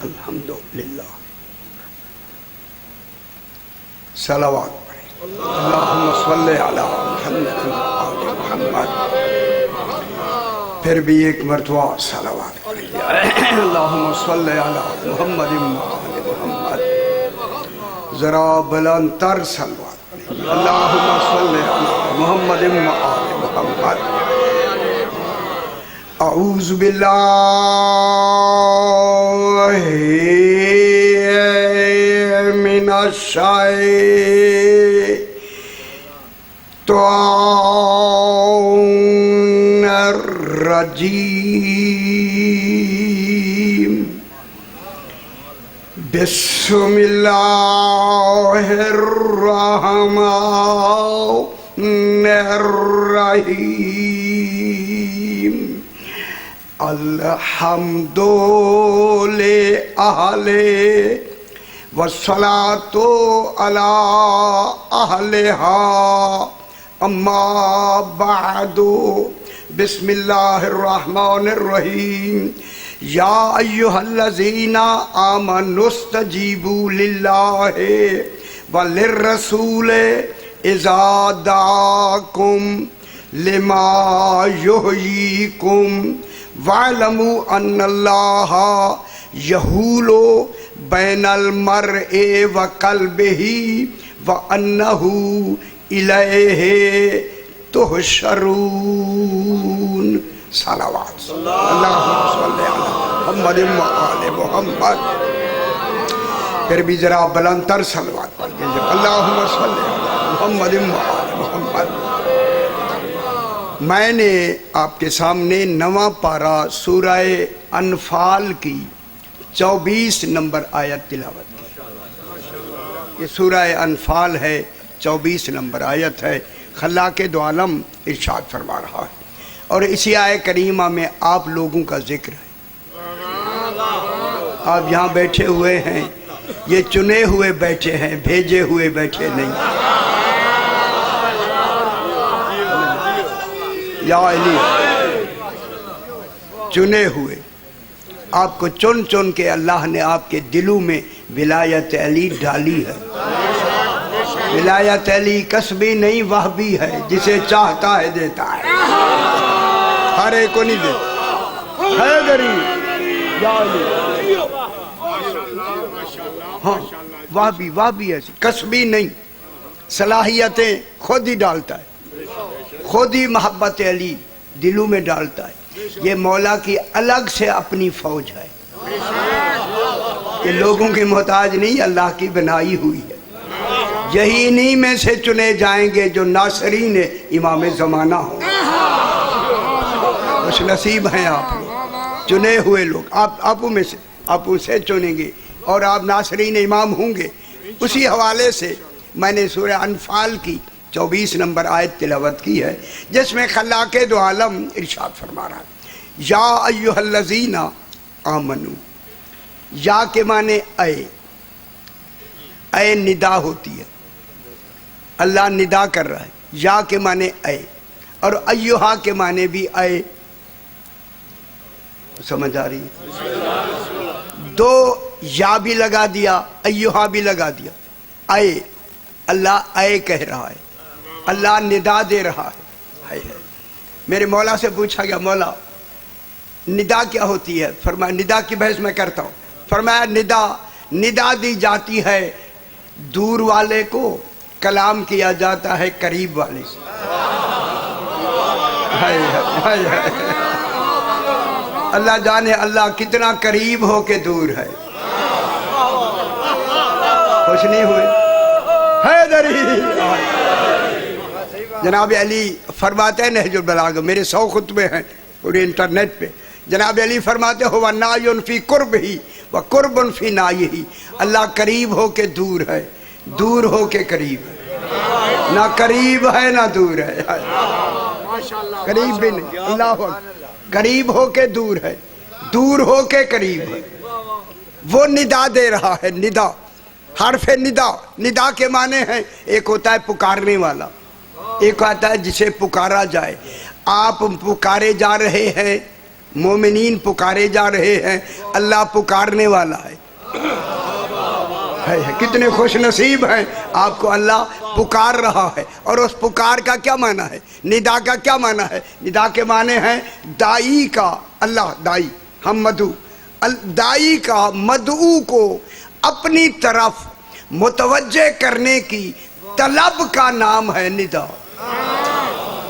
الحمدللہ. صلوات پڑھیں. اللہم صلی علی محمد آل محمد. پھر بھی ایک مرتبہ صلوات پڑھیں. اللہم صلی علی محمد آل محمد. ذرا بلند تر صلوات پڑھیں. اللہم صلی علی محمد آل محمد. اعوذ باللہ من الشیطان الرجیم. بسم اللہ الرحمن الرحیم. الحمد للہ والصلاة علی اہلہا. اما بعد. بسم اللہ الرحمن الرحیم. یا ایہا الذین آمنوا استجیبوا للہ وللرسول اذا دعاکم لما یحییکم وَاعْلَمُوا أَنَّ اللَّهَ يَحُولُ بَيْنَ الْمَرْءِ وَقَلْبِهِ وَأَنَّهُ إِلَيْهِ تُحْشَرُونَ. صلوات. اللہم صلی علی محمد وآل محمد. پھر بھی ذرا بلند تر صلوات پڑھ دیجئے. اللہم صلی علی محمد وآل محمد. میں نے آپ کے سامنے نواں پارہ سورہ انفال کی 24 نمبر آیت تلاوت کی. یہ سورہ انفال ہے، 24 نمبر آیت ہے. خلاق دو عالم ارشاد فرما رہا ہے اور اسی آیت کریمہ میں آپ لوگوں کا ذکر ہے. آپ یہاں بیٹھے ہوئے ہیں، یہ چنے ہوئے بیٹھے ہیں، بھیجے ہوئے بیٹھے نہیں. یا علی چنے ہوئے. آپ کو چن چن کے اللہ نے آپ کے دلوں میں ولایت علی ڈالی ہے. ولایت علی کسبی نہیں وہبی ہے، جسے چاہتا ہے دیتا ہے، ہر ایک کو نہیں دیتا. ہے غریب یا علی. ہاں وہبی ایسی کسبی نہیں، صلاحیتیں خود ہی ڈالتا ہے، خود ہی محبت علی دلوں میں ڈالتا ہے. یہ مولا کی الگ سے اپنی فوج ہے. یہ لوگوں کی محتاج نہیں، اللہ کی بنائی ہوئی ہے. یہی انہی میں سے چنے جائیں گے جو ناصرین امام زمانہ ہوں. خوش نصیب ہیں آپ لوگ، چنے ہوئے لوگ. آپ سے چنیں گے اور آپ ناصرین امام ہوں گے. اسی حوالے سے میں نے سورہ انفال کی 24 نمبر آیت تلاوت کی ہے، جس میں خلاق دو عالم ارشاد فرما رہا ہے. یا ایہا الذین آمنو. یا کے معنی اے ندا ہوتی ہے، اللہ ندا کر رہا ہے. یا کے معنی اے، اور ایہا کے معنی بھی اے. سمجھ آ رہی ہے؟ دو یا بھی لگا دیا، ایہا بھی لگا دیا. اے اللہ اے کہہ رہا ہے، اللہ ندا دے رہا ہے. میرے مولا سے پوچھا گیا مولا ندا کیا ہوتی ہے؟ فرمایا ندا کی بحث میں کرتا ہوں. فرمایا ندا دی جاتی ہے دور والے کو، کلام کیا جاتا ہے قریب والے سے. اللہ جانے اللہ کتنا قریب ہو کے دور ہے. خوش نہیں ہوئے؟ حیدری. جناب علی فرماتے ہیں نہج البلاغہ، میرے 100 خطبے ہیں پورے انٹرنیٹ پہ. جناب علی فرماتے ہو وَنَائِن فِي قُرْبِهِ وَقُرْبٌ فِي نَائِهِ. اللہ قریب ہو کے دور ہے، دور ہو کے قریب ہے. نہ قریب ہے نہ دور ہے. قریب بھی نہیں، اللہ قریب ہو کے دور ہے، دور ہو کے قریب ہے. وہ ندا دے رہا ہے. ندا حرف ندا کے معنی ہیں، ایک ہوتا ہے پکارنے والا، ایک آتا ہے جسے پکارا جائے. آپ پکارے جا رہے ہیں، مومنین پکارے جا رہے ہیں، اللہ پکارنے والا ہے. کتنے خوش نصیب ہیں، آپ کو اللہ پکار رہا ہے۔ اور اس پکار کا کیا معنی ہے؟ ندا کا کیا معنی ہے؟ ندا کے معنی ہے دائی کا، اللہ دائی، ہم مدعو، دائی کا مدعو کو اپنی طرف متوجہ کرنے کی طلب کا نام ہے ندا۔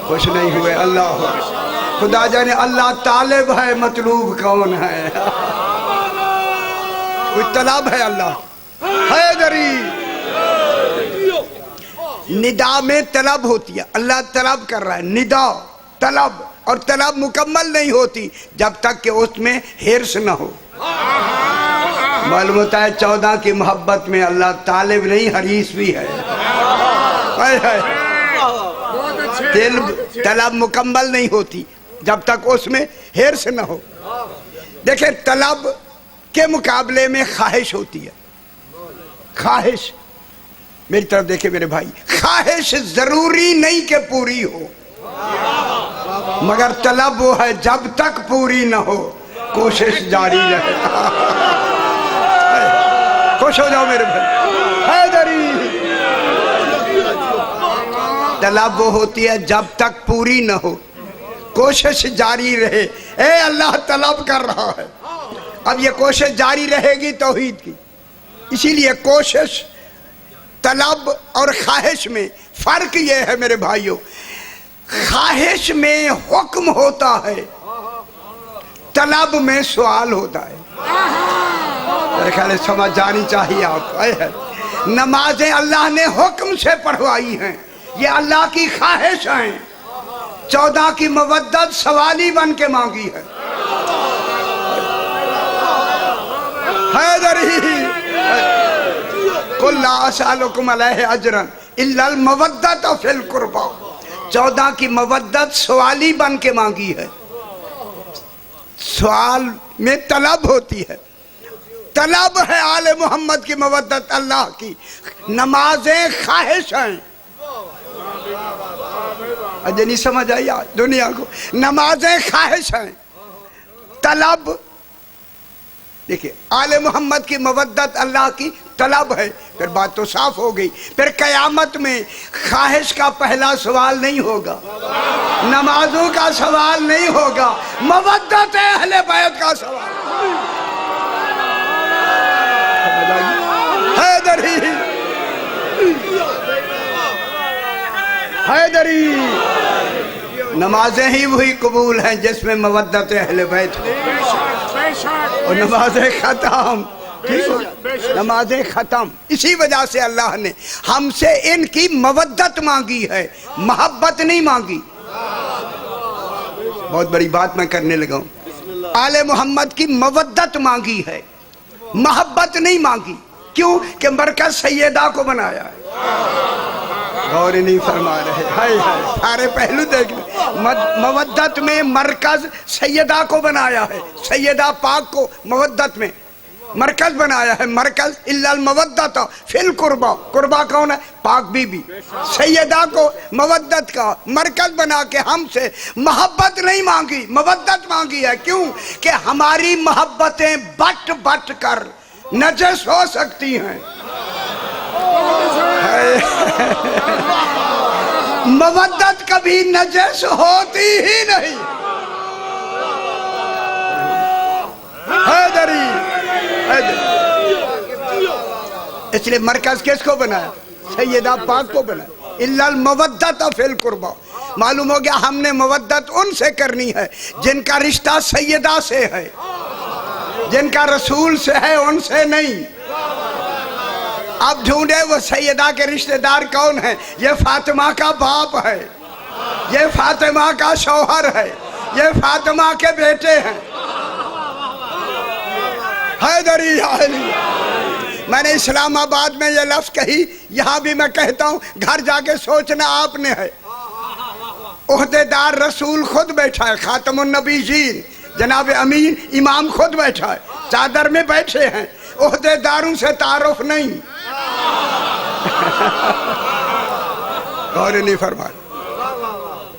خوش نہیں ہوئے؟ اللہ خدا جانے اللہ طالب ہے، مطلوب کون ہے؟ کوئی طلب ہے؟ اللہ حیدری۔ ندا میں طلب ہوتی ہے، اللہ طلب کر رہا ہے، ندا طلب، اور طلب مکمل نہیں ہوتی جب تک کہ اس میں حرص نہ ہو۔ معلوم ہوتا ہے 14 کی محبت میں اللہ طالب نہیں حریص بھی ہے۔ طلب مکمل نہیں ہوتی جب تک اس میں حرص نہ ہو۔ دیکھیں طلب کے مقابلے میں خواہش ہوتی ہے۔ خواہش، میری طرف دیکھیں میرے بھائی، خواہش ضروری نہیں کہ پوری ہو، مگر طلب وہ ہے جب تک پوری نہ ہو کوشش جاری رہے۔ خوش ہو جاؤ میرے بھائی، حیدری۔ طلب وہ ہوتی ہے جب تک پوری نہ ہو کوشش جاری رہے۔ اے اللہ طلب کر رہا ہے، اب یہ کوشش جاری رہے گی توحید کی۔ اسی لیے کوشش، طلب اور خواہش میں فرق یہ ہے میرے بھائیوں، خواہش میں حکم ہوتا ہے، طلب میں سوال ہوتا ہے۔ میرے خیال ہے سمجھ جانی چاہیے آپ کو۔ نمازیں اللہ نے حکم سے پڑھوائی ہیں، یہ اللہ کی خواہش ہیں۔ 14 کی مودت سوالی بن کے مانگی ہے۔ حیدری قل لا اسألکم علیہ اجرا الا المودۃ فی القربی، 14 کی مودت سوالی بن کے مانگی ہے۔ سوال میں طلب ہوتی ہے، طلب ہے آل محمد کی مودت اللہ کی، نمازیں خواہش ہیں۔ اجے نہیں سمجھ آئی آج دنیا کو؟ نمازیں خواہش ہیں، طلب، دیکھیں آل محمد کی مودت اللہ کی طلب ہے۔ پھر بات تو صاف ہو گئی، پھر قیامت میں خواہش کا پہلا سوال نہیں ہوگا، نمازوں کا سوال نہیں ہوگا، مودت اہل بیت کا سوال۔ حیدری حیدری، نمازیں ہی وہی قبول ہیں جس میں مودت اہل بیت ہو، اور نمازیں ختم، نمازیں ختم۔ اسی وجہ سے اللہ نے ہم سے ان کی مودت مانگی ہے، محبت نہیں مانگی۔ بہت بڑی بات میں کرنے لگا ہوں، آل محمد کی مودت مانگی ہے، محبت نہیں مانگی۔ کیوں کہ مرکز سیدہ کو بنایا ہے۔ غور نہیں فرما رہے، ہائے ہائے، سارے پہلو دیکھ لیں۔ مودت میں مرکز سیدہ کو بنایا ہے، سیدہ پاک کو مودت میں مرکز بنایا ہے۔ مرکز الا المودۃ فی القربی، قربا کون ہے؟ پاک بی بی۔ سیدہ کو مودت کا مرکز بنا کے ہم سے محبت نہیں مانگی، مودت مانگی ہے۔ کیوں کہ ہماری محبتیں بٹ بٹ کر نجس ہو سکتی ہیں، مودت کبھی نجس ہوتی ہی نہیں۔ حیدری اس لیے مرکز کس کو بنایا؟ سیدہ پاک کو بنایا۔ الا المودۃ فی القربی، معلوم ہو گیا ہم نے مودت ان سے کرنی ہے جن کا رشتہ سیدہ سے ہے، جن کا رسول سے ہے ان سے نہیں۔ اب ڈھونڈے وہ سیدہ کے رشتہ دار کون ہیں؟ یہ فاطمہ کا باپ ہے، یہ فاطمہ کا شوہر ہے، یہ فاطمہ کے بیٹے ہیں۔ حیدری علی، میں نے اسلام آباد میں یہ لفظ کہی، یہاں بھی میں کہتا ہوں، گھر جا کے سوچنا آپ نے ہے۔ عہدیدار رسول خود بیٹھا ہے، خاتم النبیین جناب امین امام خود بیٹھا ہے، چادر میں بیٹھے ہیں، عہدیداروں سے تعارف نہیں۔ غور نہیں فرمایا،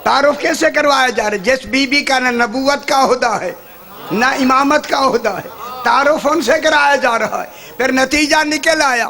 تعارف کیسے کروایا جا رہا ہے؟ جس بی بی کا نہ نبوت کا عہدہ ہے نہ امامت کا عہدہ ہے، تعارف ان سے کرایا جا رہا ہے۔ پھر نتیجہ نکل آیا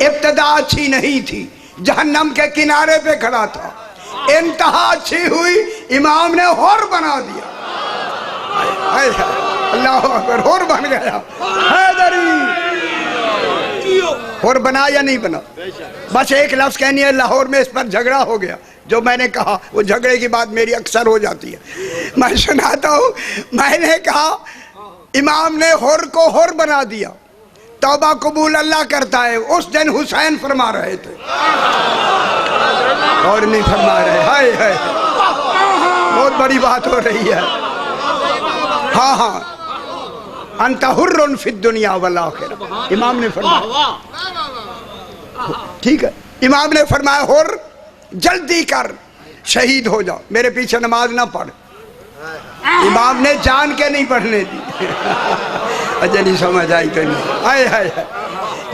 ابتدا اچھی نہیں تھی، جہنم کے کنارے پہ کھڑا تھا، انتہا اچھی ہوئی، امام نے حور بنا دیا۔ اللہ اکبر، حور بن گیا حیدری۔ حور بنا یا نہیں بنا؟ بس ایک لفظ کہنی ہے، لاہور میں اس پر جھگڑا ہو گیا، جو میں نے کہا وہ جھگڑے کی بات میری اکثر ہو جاتی ہے، میں سناتا ہوں۔ میں نے کہا امام نے حور کو حور بنا دیا، توبہ قبول اللہ کرتا ہے۔ اس دن حسین فرما رہے تھے اور نہیں فرما رہے۔ ہائے ہائے، بہت بڑی بات ہو رہی ہے۔ ہاں ہاں، انت حر فی الدنیا والآخرہ، امام نے فرمایا۔ ٹھیک ہے، امام نے فرمایا حر جلدی کر، شہید ہو جاؤ، میرے پیچھے نماز نہ پڑھ۔ امام نے جان کے نہیں پڑھنے دی۔ اجے نہیں سمجھ آئی تو نہیں۔ آئے آئے،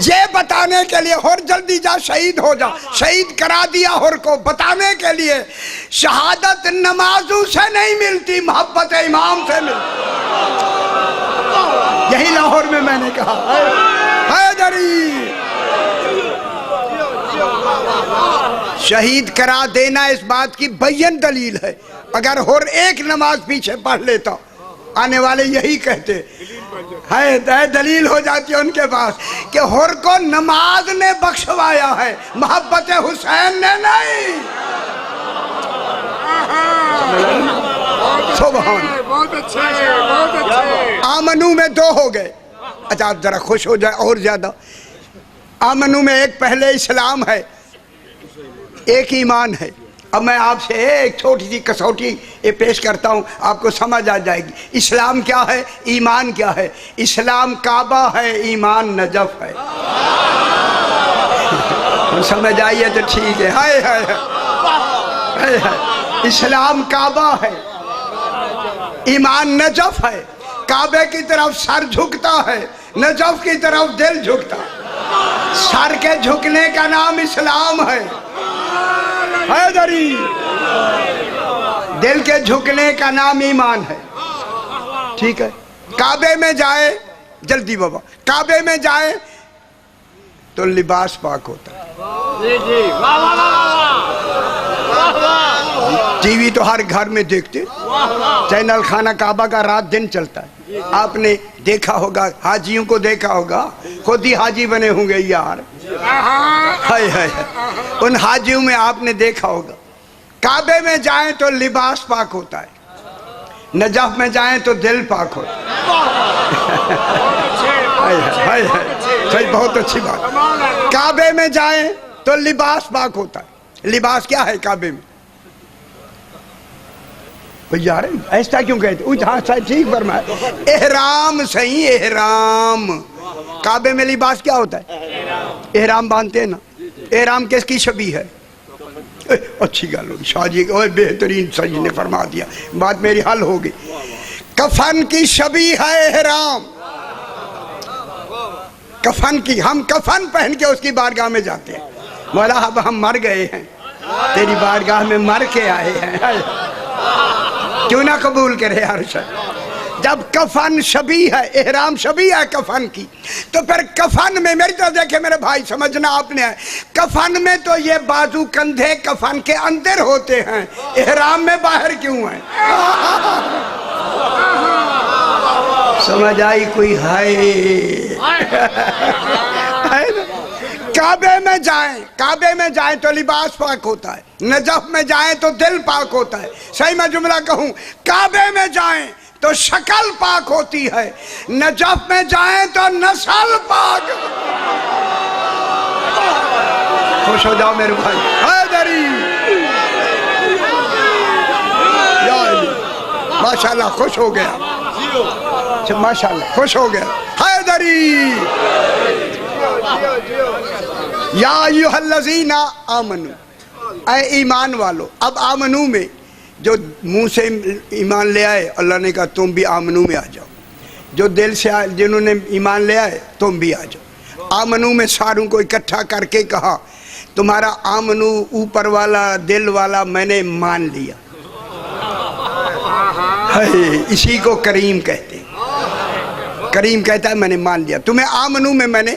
یہ بتانے کے لیے حر جلدی جا، شہید ہو جا، شہید کرا دیا حر کو، بتانے کے لیے شہادت نمازوں سے نہیں ملتی، محبت امام سے ملتی۔ یہی لاہور میں نے کہا حیدری، شہید کرا دینا اس بات کی بین دلیل ہے۔ اگر حر ایک نماز پیچھے پڑھ لیتا، آنے والے یہی کہتے، ہے دلیل ہو جاتی ہے ان کے پاس کہ حر کو نماز نے بخشوایا ہے، محبت حسین نے نہیں۔ سبحان، بہت اچھے۔ آمنو میں دو ہو گئے۔ اچھا آپ ذرا خوش ہو جائے اور زیادہ۔ آمنو میں ایک پہلے اسلام ہے، ایک ایمان ہے۔ اب میں آپ سے ایک چھوٹی سی کسوٹی پیش کرتا ہوں، آپ کو سمجھ آ جائے گی۔ اسلام کیا ہے، ایمان کیا ہے؟ اسلام کعبہ ہے، ایمان نجف ہے۔ سمجھ آئیے تو ٹھیک ہے۔ ہائے ہائے ہائے، اسلام کعبہ ہے، ایمان نجف ہے۔ کعبے کی طرف سر جھکتا ہے، نجف کی طرف دل جھکتا ہے۔ سر کے جھکنے کا نام اسلام ہے حیدری، دل کے جھکنے کا نام ایمان ہے۔ ٹھیک ہے، کعبے میں جائے، جلدی بابا، کعبے میں جائے تو لباس پاک ہوتا ہے۔ ٹی وی تو ہر گھر میں دیکھتے، چینل خانہ کعبہ کا رات دن چلتا ہے۔ آپ نے دیکھا ہوگا، حاجیوں کو دیکھا ہوگا، خود ہی حاجی بنے ہوں گے یار۔ ہائے ہائے، ان حاجیوں میں آپ نے دیکھا ہوگا، کعبے میں جائیں تو لباس پاک ہوتا ہے، نجف میں جائیں تو دل پاک ہوتا ہے۔ صحیح، بہت اچھی بات۔ کعبے میں جائیں تو لباس پاک ہوتا ہے۔ لباس کیا ہے کعبے میں؟ یار ایسا کیوں کہتے؟ ہاں ٹھیک فرمایا، احرام صحیح، احرام۔ کعبے میں لباس کیا ہوتا ہے؟ احرام باندھتے ہیں نا۔ احرام کس کی شبیہ ہے؟ اچھی گل ہوگی شاہ جی، بہترین سجی نے فرما دیا، بات میری حل ہوگی۔ کفن کی شبیہ ہے احرام، کفن کی۔ ہم کفن پہن کے اس کی بارگاہ میں جاتے ہیں، مولا اب ہم مر گئے ہیں، تیری بارگاہ میں مر کے آئے ہیں، کیوں نہ قبول کرے ارشد۔ جب کفن شبیہ ہے، احرام شبیہ ہے کفن کی، تو پھر کفن میں میری طرف دیکھیں میرے بھائی، سمجھنا آپ نے ہے، کفن میں تو یہ بازو کندھے کفن کے اندر ہوتے ہیں، احرام میں باہر کیوں ہیں؟ سمجھ آئی کوئی؟ ہائے، کعبے میں جائیں، کعبے میں جائیں تو لباس پاک ہوتا ہے، نجف میں جائیں تو دل پاک ہوتا ہے۔ صحیح میں جملہ کہوں، کعبے میں جائیں تو شکل پاک ہوتی ہے، نجف میں جائیں تو نسل پاک۔ خوش ہو جاؤ میرے بھائی، حیدری، یا علی، ماشاءاللہ خوش ہو گیا، ماشاءاللہ خوش ہو گیا، حیدری۔ یا ایھا الذین آمنو، اے ایمان والو۔ اب آمنو میں جو منہ سے ایمان لے آئے، اللہ نے کہا تم بھی آمنو میں آ جاؤ، جو دل سے آئے، جنہوں نے ایمان لے آئے تم بھی آ جاؤ۔ آمنو میں ساروں کو اکٹھا کر کے کہا تمہارا آمنو اوپر والا دل والا میں نے مان لیا، اسی کو کریم کہتے ہیں۔ کریم کہتا ہے میں نے مان لیا تمہیں، آمنو میں نے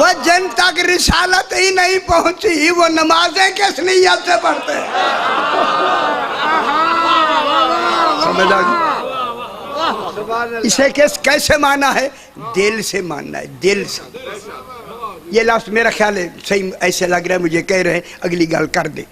وہ جن تک رسالت ہی نہیں پہنچی وہ نمازیں کس نیت سے پڑھتے ہیں؟ سمجھ آگئی؟ اسے کیسے مانا ہے؟ دل سے ماننا ہے، دل سے۔ یہ لفظ میرا خیال ہے صحیح ایسے لگ رہا ہے مجھے کہہ رہے ہیں اگلی گل کر دے۔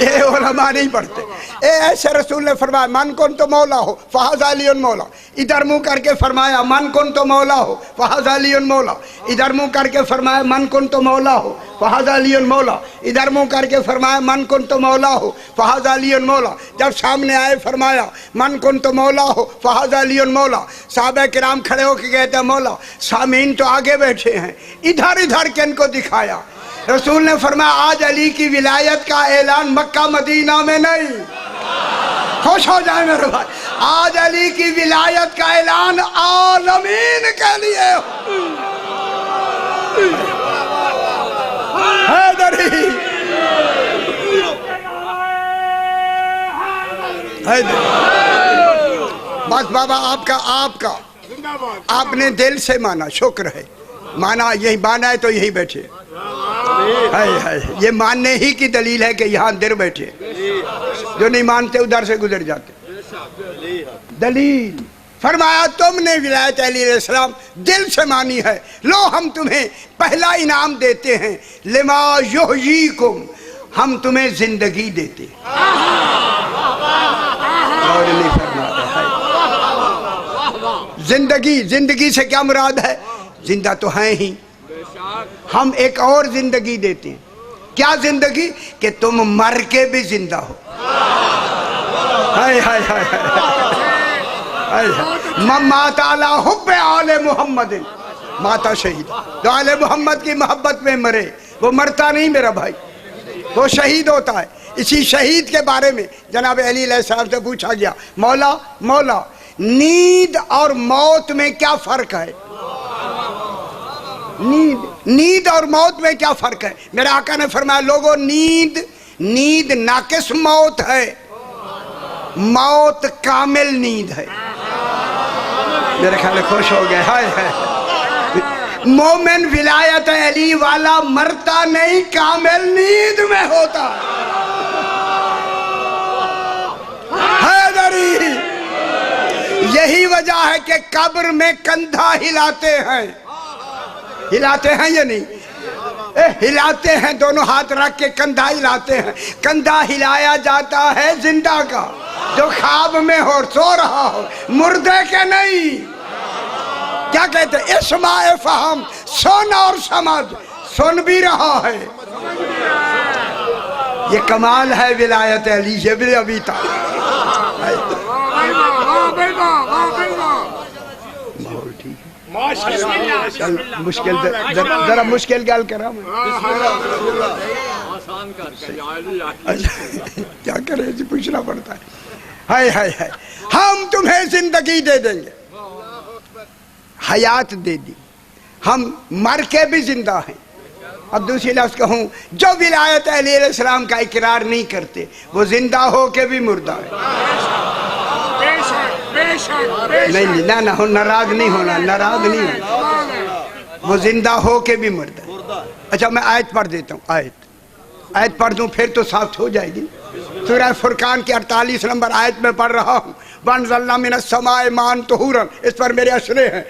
یہ علماء نہیں پڑھتے۔ ایسے رسول نے فرمایا من کن تو مولا ہو فہذا علی مولا، ادھر منہ کر کے فرمایا من کن تو مولا ہو فہذا علی مولا، ادھر منہ کر کے فرمایا من کن تو مولا ہو فہذا علی مولا، ادھر منہ کر کے فرمایا من کن تو مولا ہو فہذا علی مولا۔ جب سامنے آئے فرمایا من کن تو مولا ہو فہذا علی مولا، صحابہ کرام کھڑے ہو کے کہتے ہیں مولا سامعین تو آگے بیٹھے ہیں، ادھر ادھر کن کو دکھایا؟ رسول نے فرمایا آج علی کی ولایت کا اعلان مکہ مدینہ میں نہیں، خوش ہو جائیں میرے بھائی، آج علی کی ولایت کا اعلان عالمین کے لیے حیدری۔ بس بابا آپ نے دل سے مانا، شکر ہے، مانا یہی مانا ہے تو یہی بیٹھے۔ یہ ماننے ہی کی دلیل ہے کہ یہاں در بیٹھے، جو نہیں مانتے ادھر سے گزر جاتے۔ دلیل فرمایا تم نے ولایت علی علیہ السلام دل سے مانی ہے، لو ہم تمہیں پہلا انعام دیتے ہیں، لما یحییکم، ہم تمہیں زندگی دیتے ہیں۔ اور نہیں فرماتا ہے زندگی سے کیا مراد ہے؟ زندہ تو ہیں ہی، ہم ایک اور زندگی دیتے ہیں۔ کیا زندگی؟ کہ تم مر کے بھی زندہ ہو۔ مات علی حب آل محمد، ماتا شہید، جو آل محمد کی محبت میں مرے وہ مرتا نہیں میرا بھائی، وہ شہید ہوتا ہے۔ اسی شہید کے بارے میں جناب علی علیہ السلام سے پوچھا گیا مولا نیند اور موت میں کیا فرق ہے؟ نیند اور موت میں کیا فرق ہے؟ میرے آقا نے فرمایا لوگوں نیند ناقص موت ہے، موت کامل نیند ہے۔ میرے خیال خوش ہو گئے۔ ہائے مومن ولایت علی والا مرتا نہیں، کامل نیند میں ہوتا حیدری۔ یہی وجہ ہے کہ قبر میں کندھا ہلاتے ہیں یا نہیں؟ ہلاتے ہیں، دونوں ہاتھ رکھ کے کندھا ہلاتے ہیں۔ کندھا ہلایا جاتا ہے زندہ کا، جو خواب میں ہو، سو رہا ہو، مردے کے نہیں۔ کیا کہتے ہیں؟ اسمع فہم، سن اور سمجھ، سن بھی رہا ہے۔ یہ کمال ہے ولایت علی ابن ابی طالب۔ مشکل ذرا مشکل گل کرا کیا کرے جی، پوچھنا پڑتا ہے۔ ہائے ہم تمہیں زندگی دے دیں گے، حیات دے دی، ہم مر کے بھی زندہ ہیں۔ اب دوسری لفظ کہوں، جو ولایت علی علیہ السلام کا اقرار نہیں کرتے وہ زندہ ہو کے بھی مردہ ہے۔ نہیں نہ ناراض نہیں ہونا، وہ زندہ ہو کے بھی مردہ ہے۔ اچھا میں آیت پڑھ دیتا ہوں، آیت پڑھ دوں پھر تو صاف ہو جائے گی۔ سورہ فرقان کی 48 نمبر آیت میں پڑھ رہا ہوں، وَأَنزَلْنَا مِنَ السَّمَاءِ مَاءً طَهُورًا، اس پر میرے اشرے ہیں۔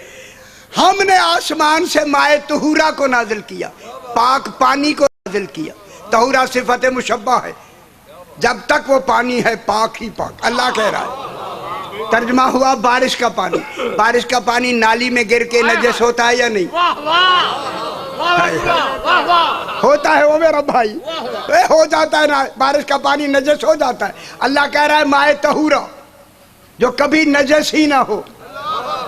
ہم نے آسمان سے مائع طہورہ کو نازل کیا، پاک پانی کو نازل کیا۔ طہورہ صفت مشبہ ہے، جب تک وہ پانی ہے پاک ہی پاک، اللہ کہہ رہا ہے۔ ترجمہ ہوا بارش کا پانی، بارش کا پانی نالی میں گر کے نجس ہوتا ہے یا نہیں؟ ہوتا ہے وہ میرا بھائی، ہو جاتا ہے نا، بارش کا پانی نجس ہو جاتا ہے۔ اللہ کہہ رہا ہے مائع طہورہ جو کبھی نجس ہی نہ ہو۔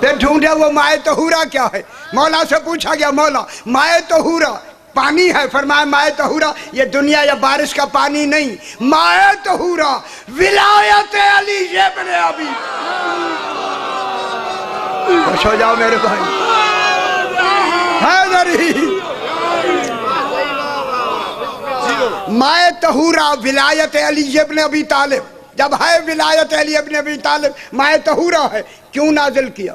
پھر ڈھونڈے وہ مائع طہورہ کیا ہے؟ مولا سے پوچھا گیا مولا مائع طہورہ پانی ہے، فرمایا مائع طہورہ یہ دنیا یا بارش کا پانی نہیں، مائع طہورہ ولایت علی ابن ابی۔ خوش ہو جاؤ میرے بھائی، حیدری۔ مائع طہورہ ولایت علی ابن ابی طالب، جب ہے ولایت علی ابن ابی طالب مائع طہورہ ہے، کیوں نازل کیا؟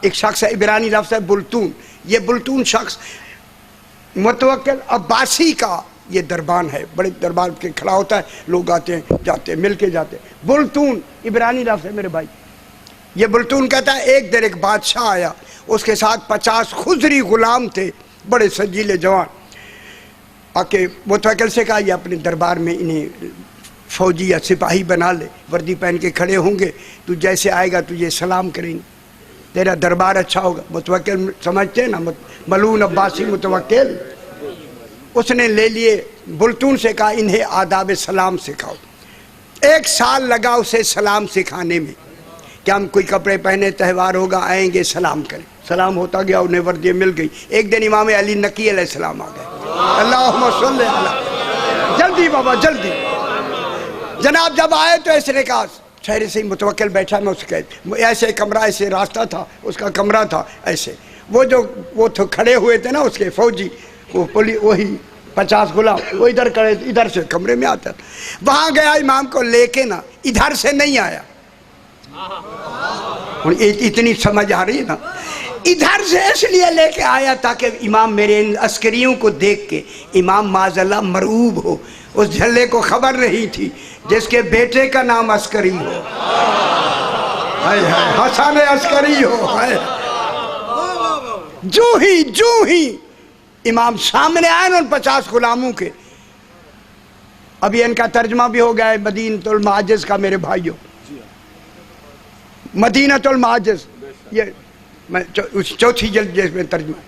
ایک شخص ہے عبرانی لفظ ہے بلتون. یہ بلتون شخص متوکل عباسی کا یہ دربان ہے, بڑے دربار کے کھڑا ہوتا ہے, لوگ آتے ہیں جاتے ہیں مل کے جاتے ہیں. بلتون عبرانی لفظ ہے میرے بھائی. یہ بلتون کہتا ہے ایک دن ایک بادشاہ آیا, اس کے ساتھ 50 خضری غلام تھے, بڑے سجیلے جوان. آ کے متوکل سے کہا یہ اپنے دربار میں انہیں فوجی یا سپاہی بنا لے, وردی پہن کے کھڑے ہوں گے, تو جیسے آئے گا تجھے سلام کریں گے, تیرا دربار اچھا ہوگا. متوکل سمجھتے ہیں نا, ملعون عباسی متوکل. اس نے لے لیے, بلتون سے کہا انہیں آداب سلام سکھاؤ. 1 سال لگا اسے سلام سکھانے میں, کہ ہم کوئی کپڑے پہنے, تہوار ہوگا, آئیں گے سلام کریں. سلام ہوتا گیا, انہیں وردی مل گئی. ایک دن امام علی نقی علیہ السلام آ گئے. اللہم صلی علی, جلدی بابا جلدی. جناب جب آئے تو اس نے کہا ٹھہرے سے متوکل بیٹھا, میں اس کے ایسے کمرہ, ایسے راستہ تھا, اس کا کمرہ تھا ایسے. وہ تو کھڑے ہوئے تھے نا اس کے فوجی, وہی 50 غلام, وہ ادھر کھڑے, ادھر سے کمرے میں آتا تھا. وہاں گیا امام کو لے کے نا, ادھر سے نہیں آیا. اتنی سمجھ آ رہی ہے نا, ادھر سے اس لیے لے کے آیا تاکہ امام میرے ان عسکریوں کو دیکھ کے امام معاذاللہ مرعوب ہو. اس جھلے کو خبر نہیں تھی جس کے بیٹے کا نام عسکری ہو, حسن عسکری ہو. جو ہی امام سامنے آئے ان 50 غلاموں کے. ابھی ان کا ترجمہ بھی ہو گیا ہے مدینۃ المعاجز کا میرے بھائیوں, مدینۃ المعاجز, یہ میں چوتھی جلد میں ترجمہ.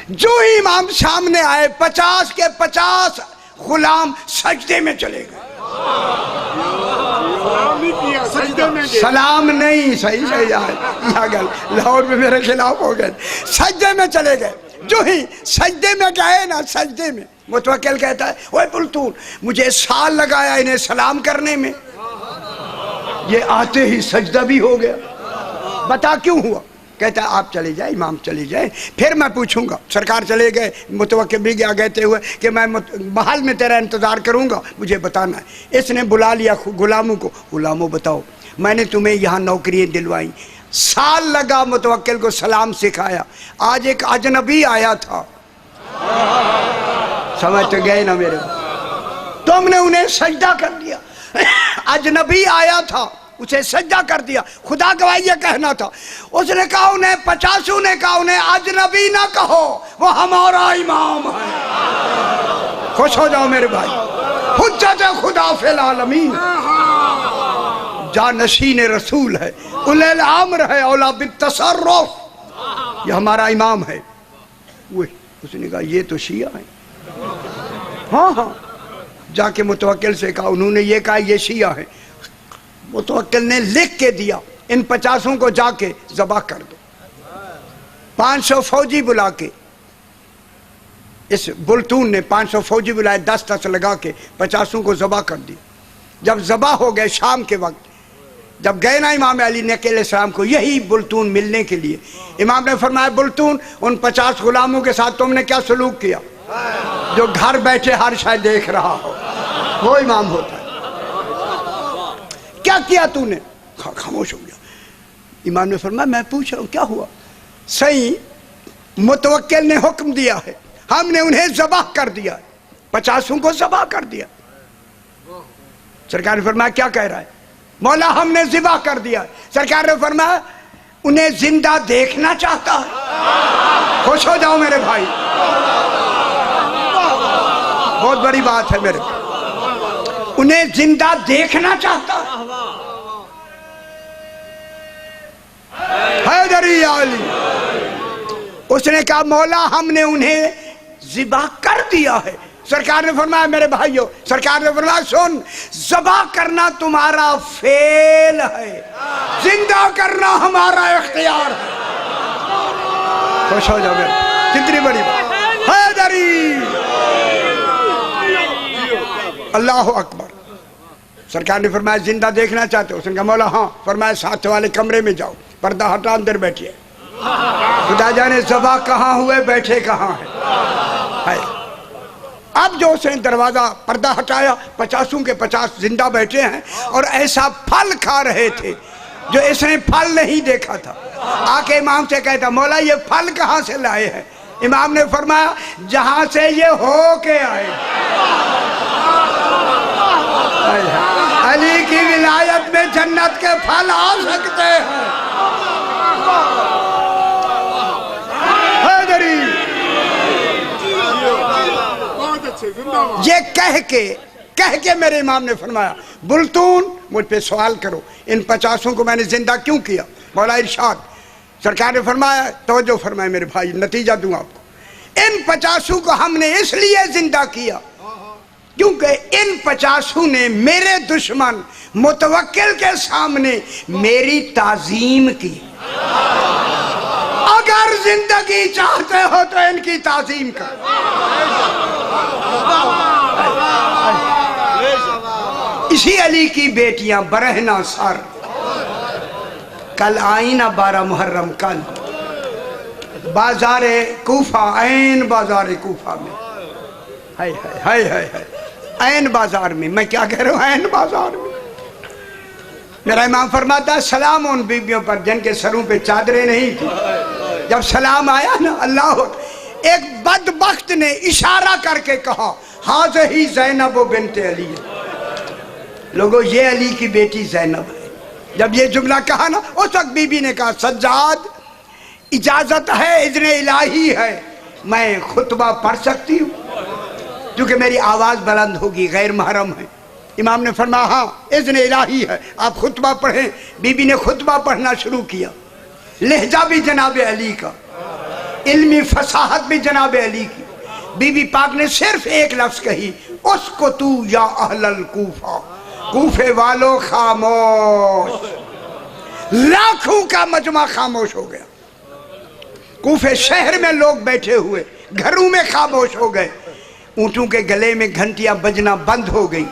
جو ہی امام سامنے آئے 50 کے 50 غلام سجدے میں چلے گئے. سلام نہیں, صحیح لاہور میں میرے خلاف ہو گئے, سجدے میں چلے گئے. جو ہی سجدے میں گئے نا, سجدے میں متوکل کہتا ہے اوے بلتون, مجھے سال لگایا انہیں سلام کرنے میں, یہ آتے ہی سجدہ بھی ہو گیا, بتا کیوں ہوا؟ کہتا ہے آپ چلے جائیں, امام چلے جائیں, پھر میں پوچھوں گا. سرکار چلے گئے, متوکل بھی گیا کہتے ہوئے کہ میں محل میں تیرا انتظار کروں گا, مجھے بتانا ہے. اس نے بلا لیا غلاموں کو, غلاموں بتاؤ میں نے تمہیں یہاں نوکریاں دلوائیں, سال لگا متوکل کو سلام سکھایا, آج ایک اجنبی آیا تھا, سمجھ تو گئے نا میرے, تم نے انہیں سجدہ کر دیا. اجنبی آیا تھا, اسے سجدہ کر دیا. خدا گواہی یہ کہنا تھا. اس نے کہا انہیں 50 نے کہا انہیں اجنبی نہ کہو, وہ ہمارا امام ہے. خوش ہو جاؤ میرے بھائی, حجت خدا فی العالمین, جانشین رسول ہے, اولی الامر ہے, اولا بالتصرف, یہ ہمارا امام ہے. اس نے کہا یہ تو شیعہ ہیں. ہاں جا کے متوکل سے کہا, انہوں نے یہ کہا یہ شیعہ ہیں. متوکل نے لکھ کے دیا ان 50 کو جا کے ذبح کر دو. 500 فوجی بلا کے, اس بلتون نے 500 فوجی بلائے, 10 لگا کے 50 کو ذبح کر دی. جب ذبح ہو گئے شام کے وقت, جب گئے نا امام علی نے علیہ السلام کو یہی بلتون ملنے کے لیے, امام نے فرمایا بلتون ان 50 غلاموں کے ساتھ تم نے کیا سلوک کیا؟ جو گھر بیٹھے ہر شاید دیکھ رہا ہو, وہ امام ہوتا ہے. کیا کیا تو نے؟ خاموش ہو گیا. امام نے فرمایا میں پوچھ رہا ہوں کیا ہوا؟ صحیح, متوکل نے حکم دیا ہے, ہم نے انہیں ذبح کر دیا, 50 کو ذبح کر دیا. سرکار نے فرمایا کیا کہہ رہا ہے؟ مولا ہم نے ذبح کر دیا. سرکار نے فرمایا انہیں زندہ دیکھنا چاہتا ہے. خوش ہو جاؤ میرے بھائی, بہت بڑی بات ہے میرے, انہیں زندہ دیکھنا چاہتا ہے. حیدری علی, اس نے کہا مولا ہم نے انہیں ذبح کر دیا ہے. سرکار نے فرمایا میرے بھائیو, سرکار نے فرمایا سن, ذبح کرنا تمہارا فعل ہے, زندہ کرنا ہمارا اختیار ہے. خوش ہو جاؤ میرے, کتنی بڑی بات. حیدری, اللہ اکبر. سرکار نے فرمایا زندہ دیکھنا چاہتے ہو؟ اس نے کہا مولا ہاں. فرمایا ساتھ والے کمرے میں جاؤ, پردہ ہٹا اندر بیٹھیے, خدا جانے ذبح کہاں ہوئے بیٹھے کہاں ہیں. اب جو اس نے دروازہ پردہ ہٹایا, 50 کے 50 زندہ بیٹھے ہیں اور ایسا پھل کھا رہے تھے جو اس نے پھل نہیں دیکھا تھا، آکے امام سے کہتا مولا یہ پھل کہاں سے لائے ہیں؟ امام نے فرمایا جہاں سے یہ ہو کے آئے۔ علی کی ولایت میں جنت کے پھل آ سکتے ہیں۔ حیدری یہ کہہ کے میرے امام نے فرمایا بلتون مجھ پہ سوال کرو، ان 50 کو میں نے زندہ کیوں کیا؟ مولا ارشاد، سرکار نے فرمایا توجہ فرمائے میرے بھائی، نتیجہ دوں آپ کو، ان 50 کو ہم نے اس لیے زندہ کیا کیونکہ ان 50 نے میرے دشمن متوکل کے سامنے میری تعظیم کی۔ اگر زندگی چاہتے ہو تو ان کی تعظیم کر۔ اسی علی کی بیٹیاں برہنہ سر کل آئیں نا 12 محرم کل بازار کوفہ، عین بازار کوفہ میں، ہائے ہائے ہائے ہائے، عین بازار میں، میں کیا کہہ رہا ہوں، عین بازار میں میرا امام فرماتا ہے سلام ان بیبیوں پر جن کے سروں پہ چادریں نہیں تھی۔ جب سلام آیا نا اللہ، ایک بدبخت نے اشارہ کر کے کہا ہذہ زینب بنت علی، لوگو یہ علی کی بیٹی زینب ہے۔ جب یہ جملہ کہا نا اس وقت بی بی نے کہا سجاد اجازت ہے، اذن الہی ہے، میں خطبہ پڑھ سکتی ہوں کیونکہ میری آواز بلند ہوگی، غیر محرم ہے۔ امام نے فرمایا ہاں اذن الہی ہے، آپ خطبہ پڑھیں۔ بی بی نے خطبہ پڑھنا شروع کیا، لہجہ بھی جناب علی کا، علمی فصاحت بھی جناب علی کی۔ بی بی پاک نے صرف ایک لفظ کہی اسکتو یا اہل الکوفہ، کوفے والو خاموش۔ لاکھوں کا مجمع خاموش ہو گیا، کوفے شہر میں لوگ بیٹھے ہوئے گھروں میں خاموش ہو گئے، اونٹوں کے گلے میں گھنٹیاں بجنا بند ہو گئی۔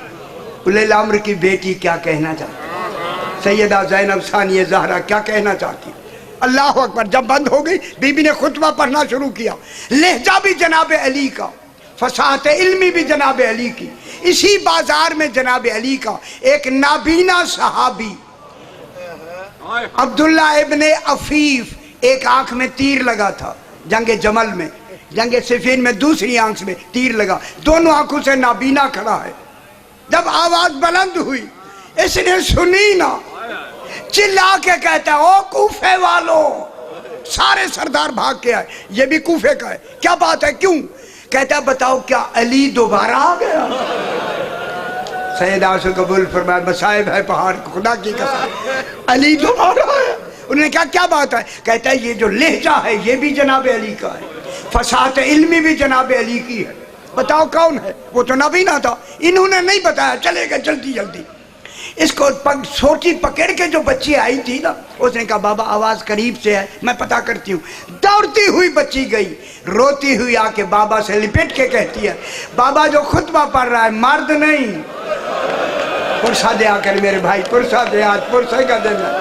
اولے الامر کی بیٹی کیا کہنا چاہتی، سیدہ زینب ثانیہ زہرا کیا کہنا چاہتی؟ اللہ اکبر۔ جب بند ہو گئی بی بی نے خطبہ پڑھنا شروع کیا، لہجہ بھی جناب علی کا، فصاحت علمی بھی جناب علی کی۔ اسی بازار میں جناب علی کا ایک نابینا صحابی عبداللہ ابن عفیف، ایک آنکھ میں تیر لگا تھا جنگ جمل میں، جنگ صفین میں دوسری آنکھ میں تیر لگا، دونوں آنکھوں سے نابینا کھڑا ہے۔ جب آواز بلند ہوئی اس نے سنی نا، چلا کے کہتا ہے او کوفے والو، سارے سردار بھاگ کے آئے، یہ بھی کوفے کا ہے، کیا بات ہے کیوں؟ کہتا ہے بتاؤ کیا علی دوبارہ آ گیا؟ سیدہ سے قبول فرمایا مصائب ہے پہاڑ خدا کی قسم، علی دوبارہ آیا۔ انہوں نے کہا کیا بات ہے؟ کہتا ہے یہ جو لہجہ ہے یہ بھی جناب علی کا ہے، فصاحت علمی بھی جناب علی کی ہے، بتاؤ کون ہے؟ وہ تو نابینا تھا، انہوں نے نہیں بتایا، چلے گئے جلدی جلدی۔ اس کو سوٹی پکڑ کے جو بچی آئی تھی نا، اس نے کہا بابا آواز قریب سے ہے، میں پتا کرتی ہوں۔ دوڑتی ہوئی بچی گئی، روتی ہوئی آ کے بابا سے لپٹ کے کہتی ہے بابا جو خطبہ پڑھ رہا ہے مرد نہیں، پرسہ دے آ کر میرے بھائی، پرسہ دے، آج پرسہ کا دن ہے۔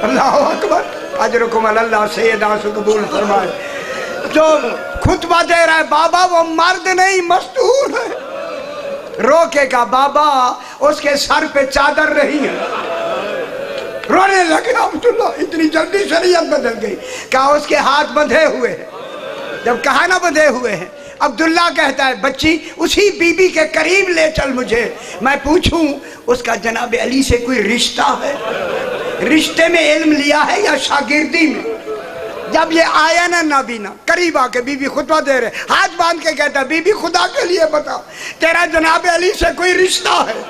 اللہ اکبر، اجرکم اللہ، سیدہ سے قبول فرمائے۔ جو خطبہ دے رہا ہے بابا وہ مرد نہیں مستور ہے۔ رو کے کہا بابا اس کے سر پہ چادر رہی ہے، رونے لگے عبداللہ، اتنی جلدی شریعت بدل گئی۔ کہا اس کے ہاتھ بندھے ہوئے ہیں، جب کہا نہ بندھے ہوئے ہیں، عبداللہ کہتا ہے بچی اسی بی بی کے قریب لے چل مجھے، میں پوچھوں اس کا جناب علی سے کوئی رشتہ ہے، رشتے میں علم لیا ہے یا شاگردی میں؟ جب یہ آیا نا نابینا، قریب آ کے بی بی خطبہ دے رہے، ہاتھ باندھ کے کہتا ہے بی بی خدا کے لیے بتا تیرا جناب علی سے کوئی رشتہ ہے؟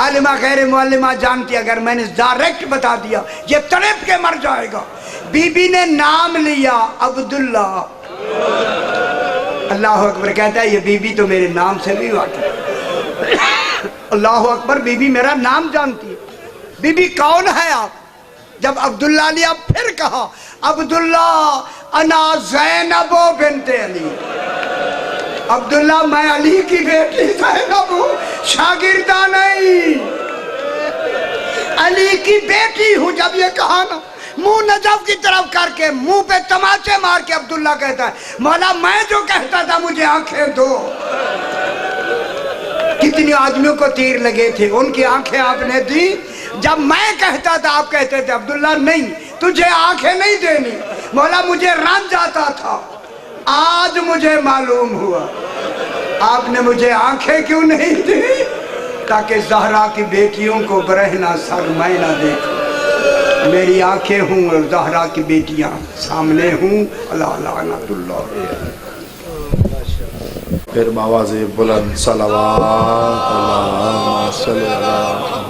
عالمہ غیر معلمہ جانتی اگر میں نے ڈائریکٹ بتا دیا یہ تڑپ کے مر جائے گا۔ بی بی نے نام لیا عبداللہ، اللہ اکبر، کہتا ہے یہ بی بی تو میرے نام سے بھی واقف، اللہ اکبر، بی بی میرا نام جانتی ہے۔ بی بی کون ہے آپ؟ جب عبداللہ لیا پھر کہا عبداللہ انا زینب بنت علی، عبداللہ میں علی کی بیٹی زینب ہوں، شاگردہ نہیں، علی کی بیٹی ہوں۔ جب یہ کہا نا منہ نجف کی طرف کر کے منہ پہ تماچے مار کے عبداللہ کہتا ہے مولا میں جو کہتا تھا مجھے آنکھیں دو۔ کتنی آدمیوں کو تیر لگے تھے ان کی آنکھیں آپ نے دی، جب میں کہتا تھا آپ کہتے تھے عبداللہ نہیں تجھے آنکھیں نہیں دینی، مولا مجھے رنج آتا تھا، آج مجھے معلوم ہوا آپ نے مجھے آنکھیں کیوں نہیں دی، تاکہ زہرا کی بیٹیوں کو برہنہ سر میں نہ دیکھوں، میری آنکھیں ہوں اور زہرا کی بیٹیاں سامنے ہوں۔ اللہ لعنت اللہ۔ پھر باواز بلند صلوات اللہم صلی اللہ